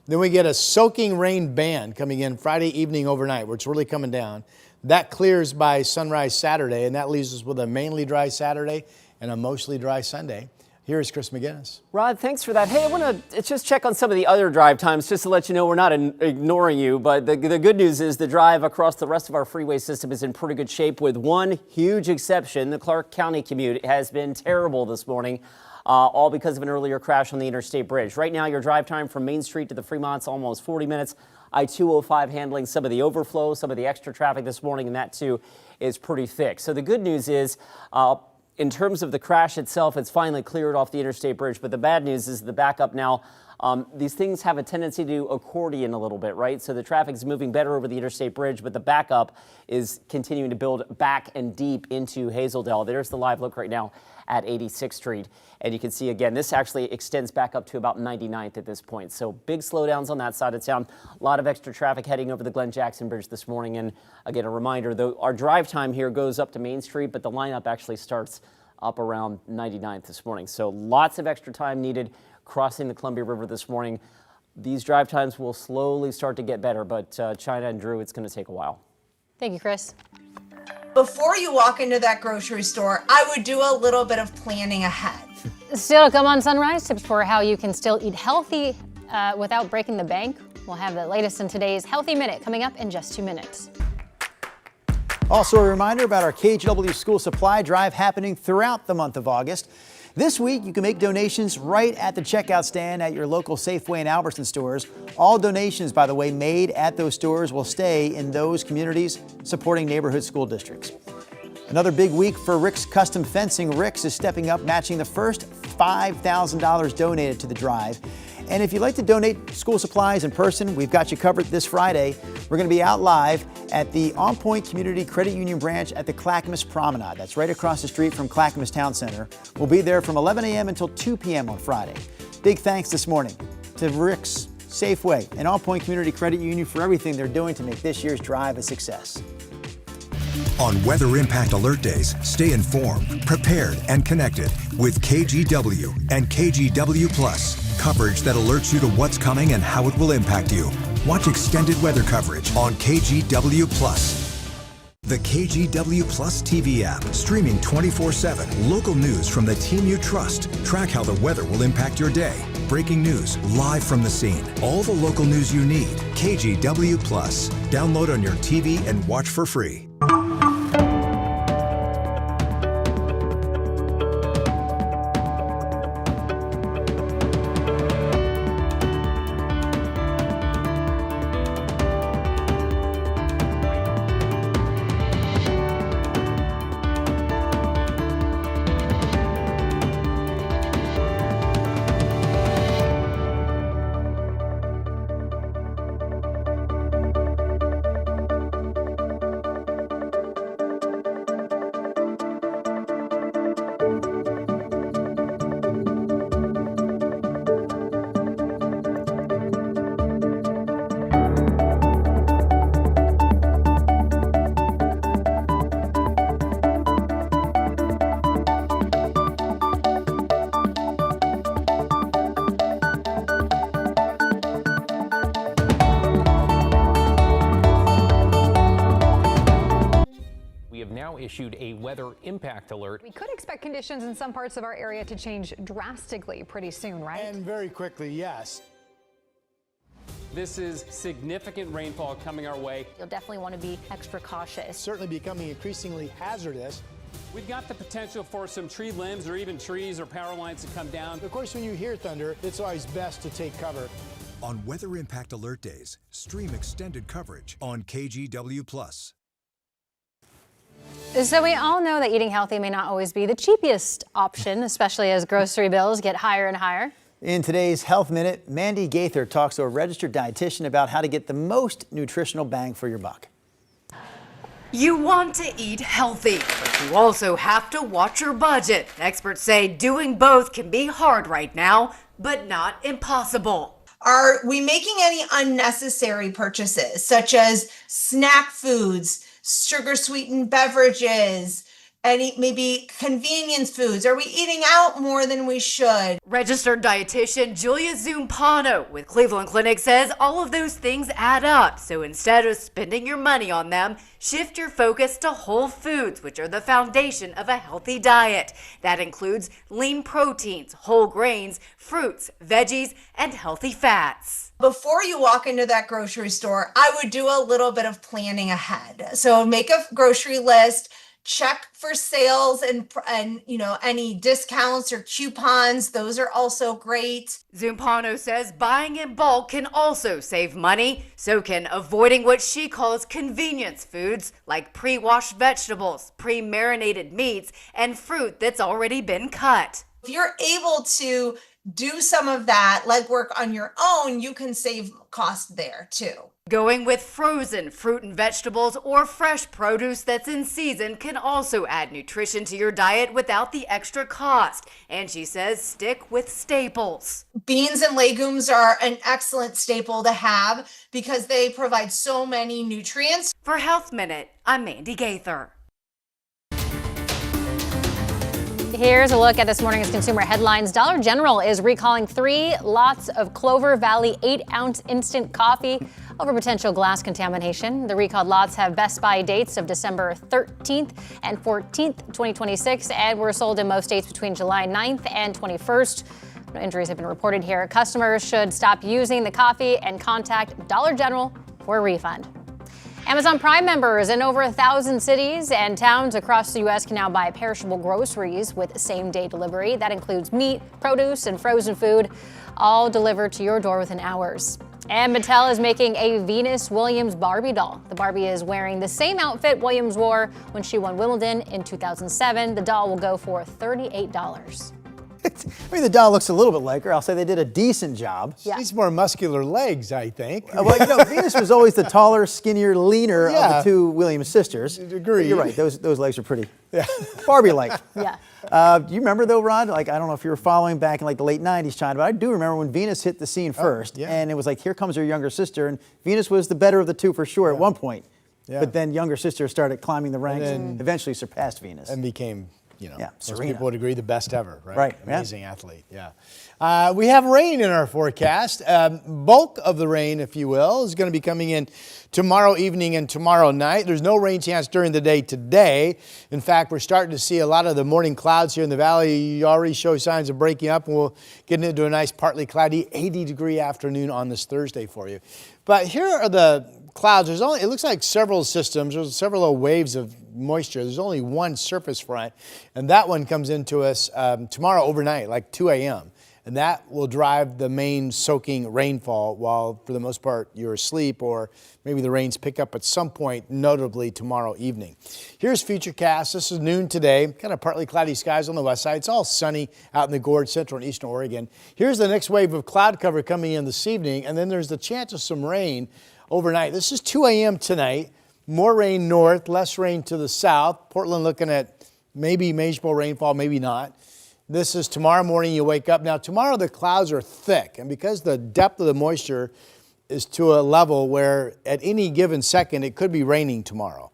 Then we get a soaking rain band coming in Friday evening overnight, where it's really coming down. That clears by sunrise Saturday, and that leaves us with a mainly dry Saturday and a mostly dry Sunday. Here's Chris McGinnis. Rod, thanks for that. Hey, I want to just check on some of the other drive times just to let you know we're not ignoring you. But the good news is the drive across the rest of our freeway system is in pretty good shape, with one huge exception. The Clark County commute has been terrible this morning, all because of an earlier crash on the Interstate Bridge. Right now, your drive time from Main Street to the Fremont's almost 40 minutes. I-205 handling some of the overflow, some of the extra traffic this morning, and that too is pretty thick. So the good news is, in terms of the crash itself, it's finally cleared off the Interstate Bridge. But the bad news is the backup now. These things have a tendency to accordion a little bit, right? So the traffic is moving better over the Interstate Bridge, but the backup is continuing to build back and deep into Hazeldale. There's the live look right now at 86th Street. And you can see, again, this actually extends back up to about 99th at this point. So big slowdowns on that side of town. A lot of extra traffic heading over the Glen Jackson Bridge this morning. And again, a reminder, though, our drive time here goes up to Main Street, but the lineup actually starts up around 99th this morning. So lots of extra time needed crossing the Columbia River this morning. These drive times will slowly start to get better, but China and Drew, it's going to take a while. Thank you, Chris. Before you walk into that grocery store, I would do a little bit of planning ahead. Still to come on Sunrise, tips for how you can still eat healthy without breaking the bank. We'll have the latest in today's Healthy Minute coming up in just 2 minutes. Also, a reminder about our KGW school supply drive happening throughout the month of August. This week, you can make donations right at the checkout stand at your local Safeway and Albertson stores. All donations, by the way, made at those stores will stay in those communities supporting neighborhood school districts. Another big week for Rick's Custom Fencing. Rick's is stepping up, matching the first $5,000 donated to the drive. And if you'd like to donate school supplies in person, we've got you covered this Friday. We're going to be out live at the On Point Community Credit Union branch at the Clackamas Promenade. That's right across the street from Clackamas Town Center. We'll be there from 11 a.m. until 2 p.m. on Friday. Big thanks this morning to Rick's, Safeway, and On Point Community Credit Union for everything they're doing to make this year's drive a success. On Weather Impact Alert Days, stay informed, prepared, and connected with KGW and KGW Plus. Coverage that alerts you to what's coming and how it will impact you. Watch extended weather coverage on KGW Plus. The KGW Plus TV app, streaming 24/7. Local news from the team you trust. Track how the weather will impact your day. Breaking news live from the scene. All the local news you need. KGW Plus. Download on your TV and watch for free. Issued a weather impact alert. We could expect conditions in some parts of our area to change drastically pretty soon, right? And very quickly, yes. This is significant rainfall coming our way. You'll definitely want to be extra cautious. Certainly becoming increasingly hazardous. We've got the potential for some tree limbs or even trees or power lines to come down. Of course, when you hear thunder, it's always best to take cover. On Weather Impact Alert Days, stream extended coverage on KGW Plus. So we all know that eating healthy may not always be the cheapest option, especially as grocery bills get higher and higher. In today's Health Minute, Mandy Gaither talks to a registered dietitian about how to get the most nutritional bang for your buck. You want to eat healthy, but you also have to watch your budget. Experts say doing both can be hard right now, but not impossible. Are we making any unnecessary purchases, such as snack foods, sugar sweetened beverages, any maybe convenience foods? Are we eating out more than we should? Registered dietitian Julia Zumpano with Cleveland Clinic says all of those things add up. So instead of spending your money on them, shift your focus to whole foods, which are the foundation of a healthy diet. That includes lean proteins, whole grains, fruits, veggies, and healthy fats. Before you walk into that grocery store, I would do a little bit of planning ahead. So make a grocery list, check for sales and any discounts or coupons. Those are also great. Zumpano says buying in bulk can also save money. So can avoiding what she calls convenience foods like pre-washed vegetables, pre-marinated meats, and fruit that's already been cut. If you're able to do some of that legwork on your own, you can save cost there too. Going with frozen fruit and vegetables or fresh produce that's in season can also add nutrition to your diet without the extra cost. And she says stick with staples. Beans and legumes are an excellent staple to have because they provide so many nutrients. For Health Minute, I'm Mandy Gaither. Here's a look at this morning's consumer headlines. Dollar General is recalling 3 lots of Clover Valley 8-ounce instant coffee over potential glass contamination. The recalled lots have Best Buy dates of December 13th and 14th, 2026, and were sold in most states between July 9th and 21st. No injuries have been reported here. Customers should stop using the coffee and contact Dollar General for a refund. Amazon Prime members in over 1,000 cities and towns across the U.S. can now buy perishable groceries with same-day delivery. That includes meat, produce, and frozen food, all delivered to your door within hours. And Mattel is making a Venus Williams Barbie doll. The Barbie is wearing the same outfit Williams wore when she won Wimbledon in 2007. The doll will go for $38. I mean, the doll looks a little bit like her. I'll say they did a decent job. Yeah. She's more muscular legs, I think. Well, Venus was always the taller, skinnier, leaner of the two Williams sisters. Agree. You're right. Those legs are pretty Barbie-like. Yeah. Do you remember though, Rod? I don't know if you were following back in the late 90s, China, but I do remember when Venus hit the scene first, and it was like, here comes her younger sister, and Venus was the better of the two for sure at one point. Yeah. But then younger sister started climbing the ranks and eventually surpassed Venus. And became, most Serena. people would agree, the best ever, right? Right. Amazing athlete, we have rain in our forecast. Bulk of the rain, if you will, is going to be coming in tomorrow evening and tomorrow night. There's no rain chance during the day today. In fact, we're starting to see a lot of the morning clouds here in the valley already show signs of breaking up, and we'll get into a nice partly cloudy 80-degree afternoon on this Thursday for you. But here are the clouds. It looks like several systems. There's several little waves of moisture. There's only one surface front, and that one comes into us tomorrow overnight, like 2 a.m. And that will drive the main soaking rainfall while, for the most part, you're asleep, or maybe the rains pick up at some point, notably tomorrow evening. Here's Futurecast. This is noon today. Kind of partly cloudy skies on the west side. It's all sunny out in the Gorge, central and eastern Oregon. Here's the next wave of cloud cover coming in this evening, and then there's the chance of some rain overnight. This is 2 a.m. tonight. More rain north, less rain to the south. Portland looking at maybe manageable rainfall, maybe not. This is tomorrow morning you wake up. Now tomorrow the clouds are thick, and because the depth of the moisture is to a level where at any given second it could be raining tomorrow.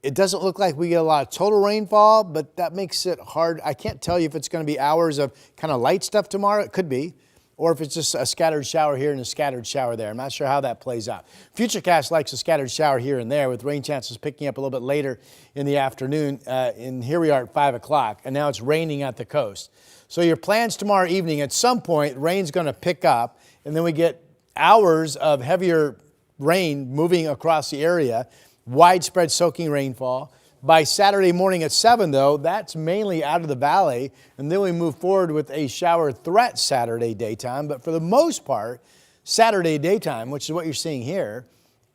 It doesn't look like we get a lot of total rainfall, but that makes it hard. I can't tell you if it's going to be hours of kind of light stuff tomorrow. It could be. Or if it's just a scattered shower here and a scattered shower there. I'm not sure how that plays out. Futurecast likes a scattered shower here and there, with rain chances picking up a little bit later in the afternoon. And here we are at 5 o'clock, and now it's raining at the coast. So your plans tomorrow evening, at some point, rain's going to pick up, and then we get hours of heavier rain moving across the area, widespread soaking rainfall. By Saturday morning at 7, though, that's mainly out of the valley, and then we move forward with a shower threat Saturday daytime. But for the most part, Saturday daytime, which is what you're seeing here,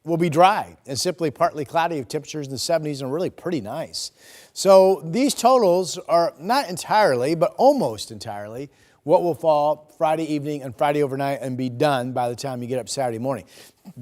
will be dry and simply partly cloudy with temperatures in the 70s and really pretty nice. So these totals are not entirely, but almost entirely, what will fall Friday evening and Friday overnight and be done by the time you get up Saturday morning.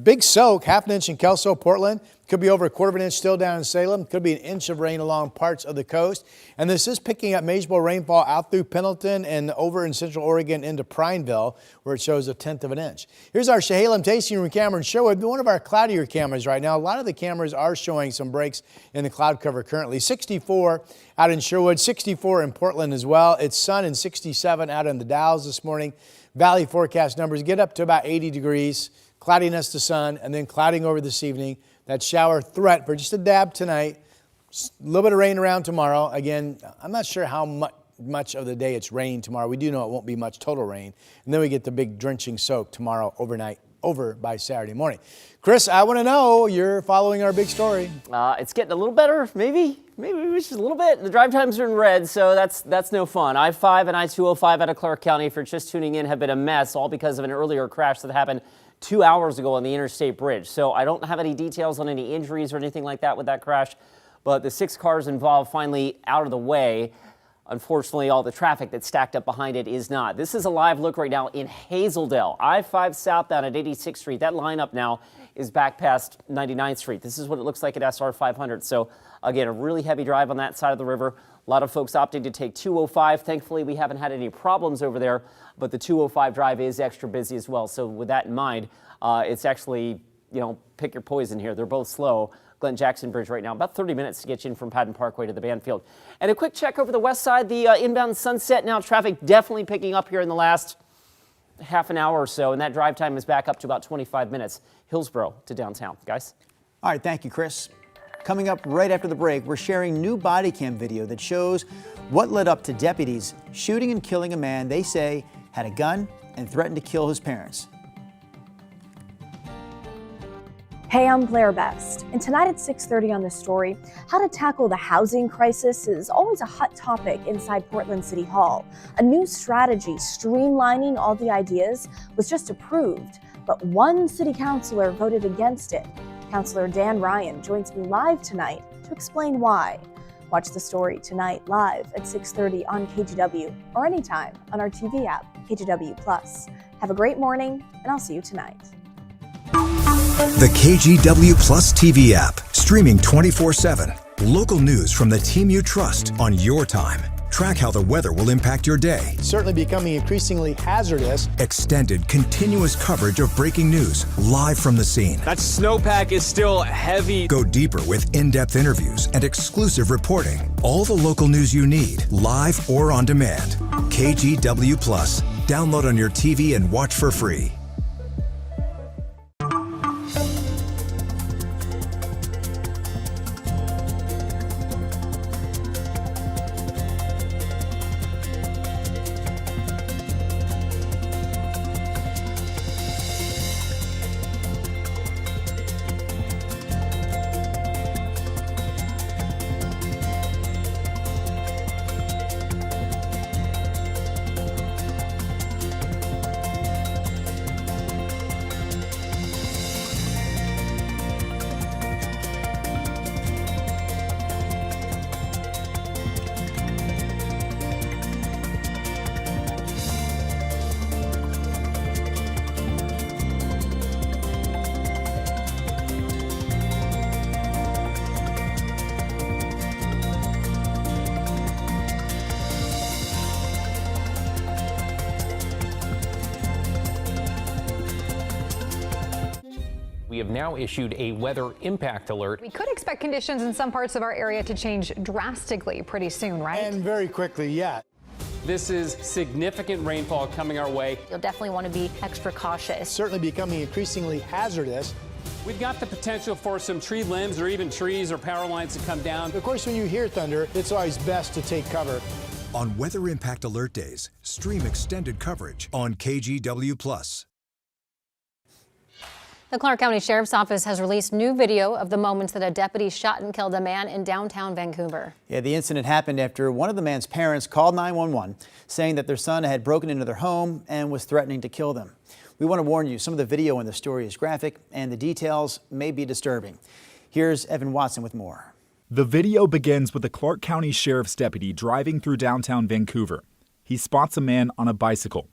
Big soak, half an inch in Kelso, Portland. Could be over a quarter of an inch still down in Salem. Could be an inch of rain along parts of the coast. And this is picking up measurable rainfall out through Pendleton and over in central Oregon into Prineville, where it shows 1/10 of an inch. Here's our Chehalem tasting room camera in Sherwood, one of our cloudier cameras right now. A lot of the cameras are showing some breaks in the cloud cover currently. 64 out in Sherwood, 64 in Portland as well. It's sun and 67 out in the Dalles this morning. Valley forecast numbers get up to about 80 degrees. Cloudiness to sun, and then clouding over this evening. That shower threat for just a dab tonight. A little bit of rain around tomorrow. Again, I'm not sure how much of the day it's raining tomorrow. We do know it won't be much total rain. And then we get the big drenching soak tomorrow overnight, over by Saturday morning. Chris, I want to know, you're following our big story. It's getting a little better, maybe just a little bit. The drive times are in red, so that's no fun. I-5 and I-205 out of Clark County, if you're just tuning in, have been a mess, all because of an earlier crash that happened 2 hours ago on the interstate bridge. So I don't have any details on any injuries or anything like that with that crash, but the 6 cars involved finally out of the way. Unfortunately, all the traffic that's stacked up behind it is not. This is a live look right now in Hazeldale, I-5 southbound at 86th Street. That lineup now is back past 99th Street. This is what it looks like at SR 500. So again, a really heavy drive on that side of the river. A lot of folks opting to take 205. Thankfully, we haven't had any problems over there, but the 205 drive is extra busy as well. So with that in mind, it's actually, pick your poison here. They're both slow. Glen Jackson Bridge right now, about 30 minutes to get you in from Patton Parkway to the Banfield. And a quick check over the west side, the inbound Sunset now traffic definitely picking up here in the last half an hour or so, and that drive time is back up to about 25 minutes. Hillsborough to downtown. Guys? All right, thank you, Chris. Coming up right after the break, we're sharing new body cam video that shows what led up to deputies shooting and killing a man they say had a gun and threatened to kill his parents. Hey, I'm Blair Best, and tonight at 6:30 on The Story, how to tackle the housing crisis is always a hot topic inside Portland City Hall. A new strategy streamlining all the ideas was just approved, but one city councilor voted against it. Councilor Dan Ryan joins me live tonight to explain why. Watch The Story tonight live at 6:30 on KGW or anytime on our TV app, KGW+. Have a great morning, and I'll see you tonight. The KGW Plus TV app, streaming 24/7. Local news from the team you trust on your time. Track how the weather will impact your day. Certainly becoming increasingly hazardous. Extended, continuous coverage of breaking news live from the scene. That snowpack is still heavy. Go deeper with in-depth interviews and exclusive reporting. All the local news you need, live or on demand. KGW Plus. Download on your TV and watch for free. We have now issued a weather impact alert. We could expect conditions in some parts of our area to change drastically pretty soon, right? And very quickly, yeah. This is significant rainfall coming our way. You'll definitely want to be extra cautious. Certainly becoming increasingly hazardous. We've got the potential for some tree limbs or even trees or power lines to come down. Of course, when you hear thunder, it's always best to take cover. On Weather Impact Alert Days, stream extended coverage on KGW Plus. The Clark County Sheriff's Office has released new video of the moments that a deputy shot and killed a man in downtown Vancouver. Yeah, the incident happened after one of the man's parents called 911 saying that their son had broken into their home and was threatening to kill them. We want to warn you, some of the video in the story is graphic and the details may be disturbing. Here's Evan Watson with more. The video begins with a Clark County Sheriff's deputy driving through downtown Vancouver. He spots a man on a bicycle.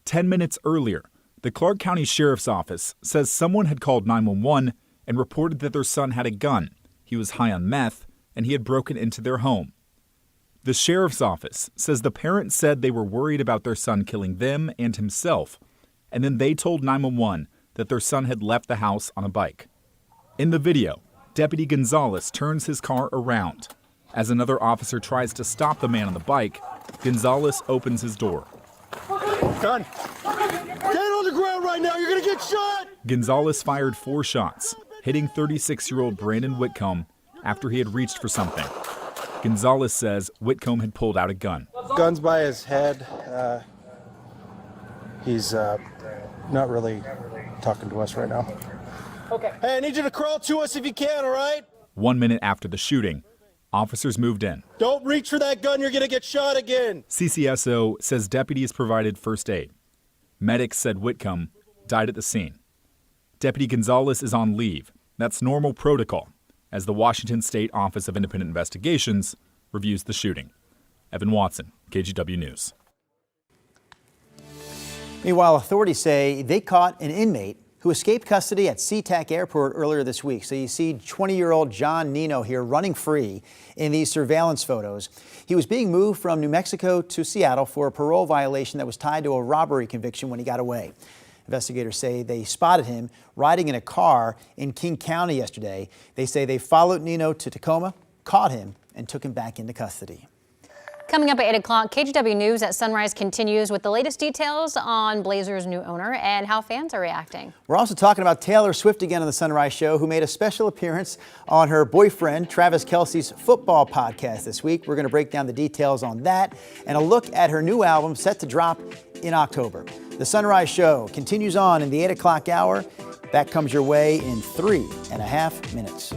10 minutes earlier, The Clark County Sheriff's Office says someone had called 911 and reported that their son had a gun. He was high on meth, and he had broken into their home. The Sheriff's Office says the parents said they were worried about their son killing them and himself, and then they told 911 that their son had left the house on a bike. In the video, Deputy Gonzalez turns his car around. As another officer tries to stop the man on the bike, Gonzalez opens his door. Gun. Get on the ground right now, you're gonna get shot! Gonzalez fired 4 shots, hitting 36-year-old Brandon Whitcomb after he had reached for something. Gonzalez says Whitcomb had pulled out a gun. Gun's by his head. He's not really talking to us right now. Okay. Hey, I need you to crawl to us if you can, all right? 1 minute after the shooting, officers moved in. Don't reach for that gun, you're gonna get shot again. CCSO says deputies provided first aid. Medics said Whitcomb died at the scene. Deputy Gonzalez is on leave. That's normal protocol, as the Washington State Office of Independent Investigations reviews the shooting. Evan Watson, KGW News. Meanwhile, authorities say they caught an inmate who escaped custody at SeaTac Airport earlier this week. So you see 20-year-old John Nino here running free in these surveillance photos. He was being moved from New Mexico to Seattle for a parole violation that was tied to a robbery conviction when he got away. Investigators say they spotted him riding in a car in King County yesterday. They say they followed Nino to Tacoma, caught him, and took him back into custody. Coming up at 8 o'clock, KGW News at Sunrise continues with the latest details on Blazers' new owner and how fans are reacting. We're also talking about Taylor Swift again on the Sunrise Show, who made a special appearance on her boyfriend Travis Kelce's football podcast this week. We're going to break down the details on that and a look at her new album set to drop in October. The Sunrise Show continues on in the 8 o'clock hour. That comes your way in 3.5 minutes.